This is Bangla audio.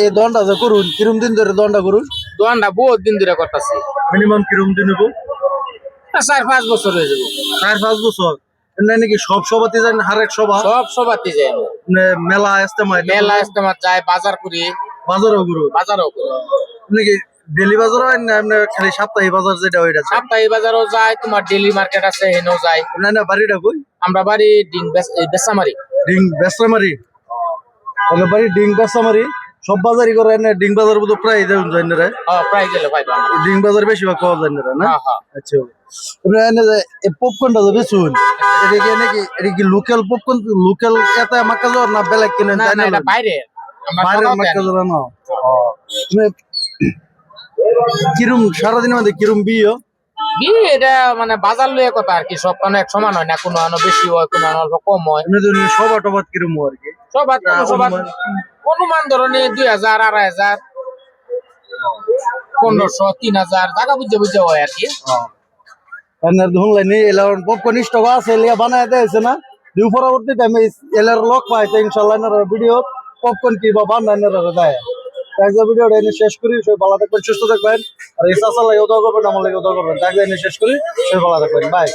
এই দনটা যে করুন কিরম দিন ধরে দনটা করুন? দোয়ানটা বহুত দিন ধরে করতেছি। মিনিমাম কিরম দিন হবো? 4-5 বছর হয়ে যাবো। 4-5 বছর। নাকি সব সভাতে যান হারেক সভা? সব সবাতে যায়। মেলা ইস্তেমা মেলা ইস্তেমা যায়, বাজার করি। বাজারও করুন? বাজারও করি। নাকি ডেলি বাজার হয় না এমনি খালি সাপ্তাহিক বাজার যেটা ওইটা? সাপ্তাহিক বাজারও যায়, তোমার ডেলি মার্কেট আছে হেনও যায়। না না বাড়িটা কই? আমরা বাড়ি ডিং বেসামারি। ডিং বেসামারি? তাহলে বাড়ি ডিং বেসামারি। সব বাজারই করে না ডিং বাজার মতো প্রায় দেন যায় না রে? প্রায় গেলে পাইবা। ডিং বাজার বেশিরভাগ পাওয়া যায় না না? হ্যাঁ। আচ্ছা এই পপকর্নটা যে বেচুন এটা কি নাকি এটা কি লোকাল পপকর্ন লোকাল এটা মাক্কা জোর না বেলেগ কিনেন? না না, এটা বাইরে। আমরা বাইরের মাক্কা জোর না? কিরম সারাদিনের মধ্যে কিরম বিয়ে? এটা মানে বাজার লইয়া কথা আর কি, সব কোনো এক সমান হয় না, কোনো আনো বেশি হয়, কোনো আনো অল্প কম হয়। সবার টবাত কিরম আর কি? সবার অনুমান ধরনে 2000, 2500, 1500, 3000 টাকা বুঝে বুঝে হয় আর কি। ধরলেনি এলার পপকর্ন স্টক আছে এলিয়া বানায় দেয়ছে না দুই পরবর্তী টাইমে এলার লক পাইতে ইনশাআল্লাহ ভিডিও পপকর্ন কি বা বানানোর দেয়। ভিডিওটা এনে শেষ করি, সবাই ভালো থাকবেন, সুস্থ থাকবেন। আর এই চাচা লাগে দোয়া করবেন, আমার লাগে দোয়া করবেন। শেষ করি, সবাই ভালো থাকবেন, বাই।